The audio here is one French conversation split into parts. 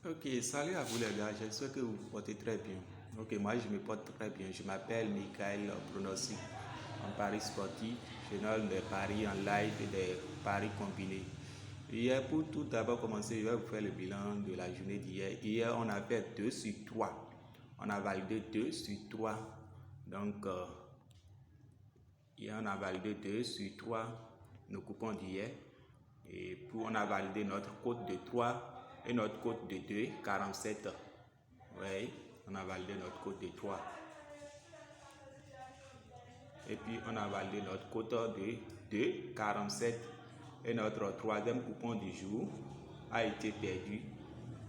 Ok, salut à vous les gars, j'espère que vous vous portez très bien. Ok, moi je me porte très bien. Je m'appelle Michael Pronostic en Paris sportif. Je donne des paris en live et des paris combinés. Hier, pour tout d'abord commencer, je vais vous faire le bilan de la journée d'hier. Hier, on a fait 2 sur 3. On a validé 2 sur 3. Donc, hier, on a validé 2 sur 3 nos coupons d'hier. Et on a validé notre cote de 3 et notre cote de 2, 47. Oui, on a validé notre cote de 3. Et puis on a validé notre cote de 2, 47. Et notre troisième coupon du jour a été perdu.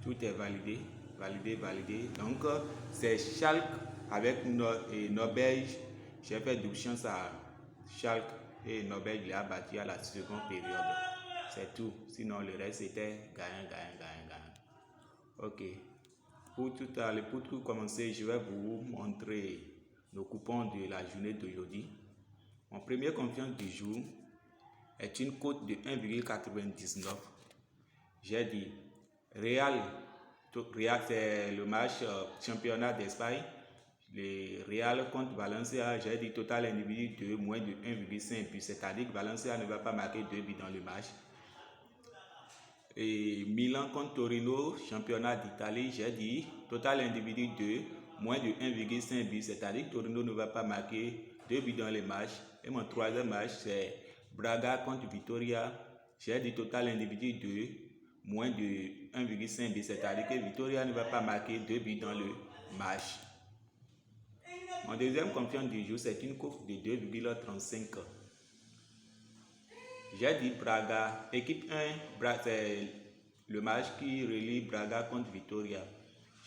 Tout est validé, validé. Donc c'est Schalke avec Norvège. J'ai fait double chance à Schalke et Norvège les a battu à la seconde période. C'est tout. Sinon le reste c'était gagnant. Ok. Pour tout commencer, je vais vous montrer nos coupons de la journée d'aujourd'hui. Mon premier confiance du jour est une cote de 1,99. J'ai dit Real c'est le match championnat d'Espagne. Le Real contre Valencia, j'ai dit total individu de moins de 1,5 buts. C'est-à-dire que Valencia ne va pas marquer 2 buts dans le match. Et Milan contre Torino, championnat d'Italie, j'ai dit total individu 2, moins de 1,5 but, c'est-à-dire que Torino ne va pas marquer 2 buts dans les matchs. Et mon troisième match, c'est Braga contre Vitoria, j'ai dit total individu 2, moins de 1,5 but, c'est-à-dire que Vitoria ne va pas marquer 2 buts dans le match. Mon deuxième confiance du jour, c'est une cote de 2,35. J'ai dit Braga, équipe 1, c'est le match qui relie Braga contre Vitoria.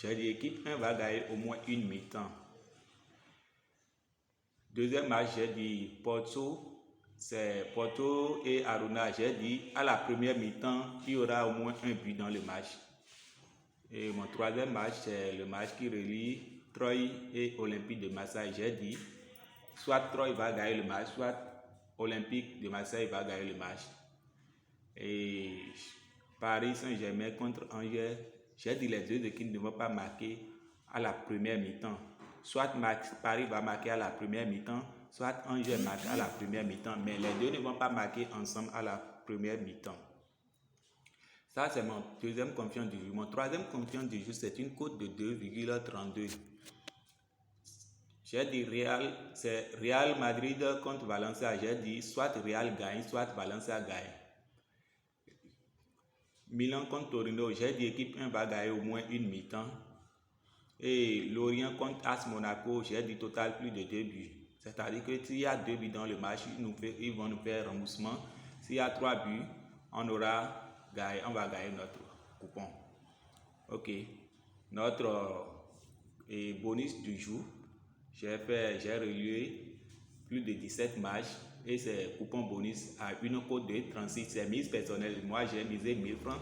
J'ai dit équipe 1 va gagner au moins une mi-temps. Deuxième match, j'ai dit Porto, c'est Porto et Aruna. J'ai dit à la première mi-temps, il y aura au moins un but dans le match. Et mon troisième match, c'est le match qui relie Troyes et Olympique de Marseille. J'ai dit soit Troyes va gagner le match, soit Olympique de Marseille va gagner le match. Et Paris Saint-Germain contre Angers, j'ai dit les deux équipes ne vont pas marquer à la première mi-temps. Soit Paris va marquer à la première mi-temps, soit Angers marque à la première mi-temps, mais les deux ne vont pas marquer ensemble à la première mi-temps. Ça, c'est mon deuxième confiance du jour. Mon troisième confiance du jour, c'est une cote de 2,32. J'ai dit c'est Real Madrid contre Valencia. J'ai dit soit Real gagne, soit Valencia gagne. Milan contre Torino, j'ai dit équipe 1 va gagner au moins une mi-temps. Et Lorient contre AS Monaco, j'ai dit total plus de 2 buts. C'est-à-dire que s'il y a 2 buts dans le match, ils vont nous faire remboursement. S'il y a 3 buts, on va gagner notre coupon. Ok. Notre bonus du jour, j'ai relié plus de 17 matchs et c'est coupon bonus à une cote de 36. C'est mise personnelle. Moi, j'ai misé 1000 francs.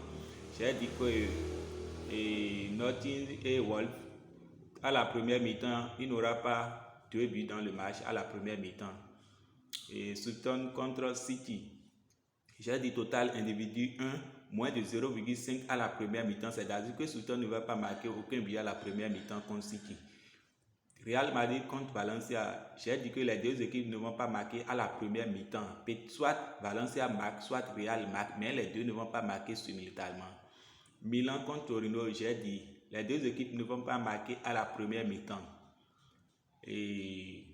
J'ai dit que Nottingham et Wolf, à la première mi-temps, il n'aura pas 2 buts dans le match à la première mi-temps. Et Sutton contre City, j'ai dit total individu 1, moins de 0,5 à la première mi-temps. C'est-à-dire que Sutton ne va pas marquer aucun but à la première mi-temps contre City. Real Madrid contre Valencia, j'ai dit que les deux équipes ne vont pas marquer à la première mi-temps. Soit Valencia marque, soit Real marque, mais les deux ne vont pas marquer simultanément. Milan contre Torino, j'ai dit les deux équipes ne vont pas marquer à la première mi-temps. Et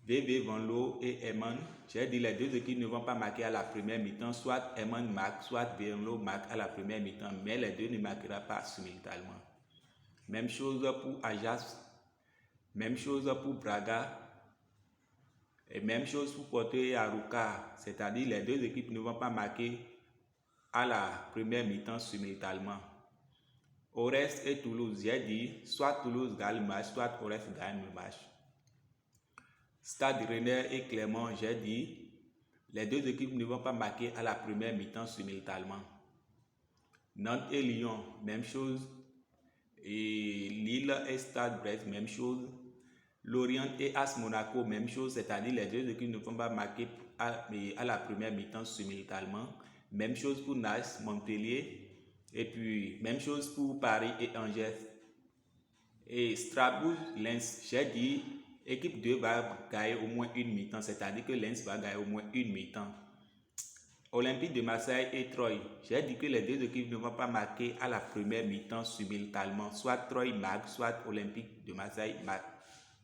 VV Venlo et Eman, j'ai dit les deux équipes ne vont pas marquer à la première mi-temps. Soit Eman marque, soit Venlo marque à la première mi-temps, mais les deux ne marqueront pas simultanément. Même chose pour Ajax. Même chose pour Braga et même chose pour Porto et Arouca, c'est-à-dire les deux équipes ne vont pas marquer à la première mi-temps simultanément. Orest et Toulouse, j'ai dit soit Toulouse gagne le match, soit Orest gagne le match. Stade Rennais et Clermont, j'ai dit les deux équipes ne vont pas marquer à la première mi-temps simultanément. Nantes et Lyon, même chose. Et Lille et Stade Brest, même chose. Lorient et AS Monaco, même chose, c'est-à-dire les deux équipes ne vont pas marquer à la première mi-temps simultanément. Même chose pour Nice, Montpellier Et puis, même chose pour Paris et Angers. Et Strasbourg, Lens, j'ai dit, équipe 2 va gagner au moins une mi-temps, c'est-à-dire que Lens va gagner au moins une mi-temps. Olympique de Marseille et Troyes, j'ai dit que les deux équipes ne vont pas marquer à la première mi-temps simultanément. Soit Troyes marque, soit Olympique de Marseille marque.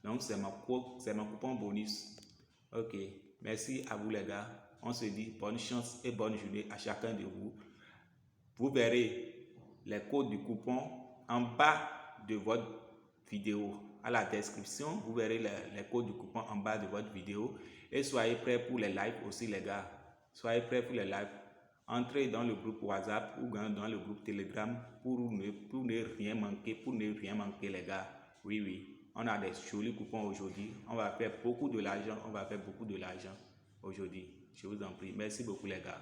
Donc, c'est mon coupon bonus. Ok, merci à vous les gars. On se dit bonne chance et bonne journée à chacun de vous. Vous verrez les codes du coupon en bas de votre vidéo. À la description, vous verrez les codes du coupon en bas de votre vidéo. Et soyez prêts pour les lives aussi les gars. Soyez prêts pour les lives. Entrez dans le groupe WhatsApp ou dans le groupe Telegram pour ne rien manquer les gars. Oui. On a des jolis coupons aujourd'hui. On va faire beaucoup de l'argent. aujourd'hui. Je vous en prie. Merci beaucoup les gars.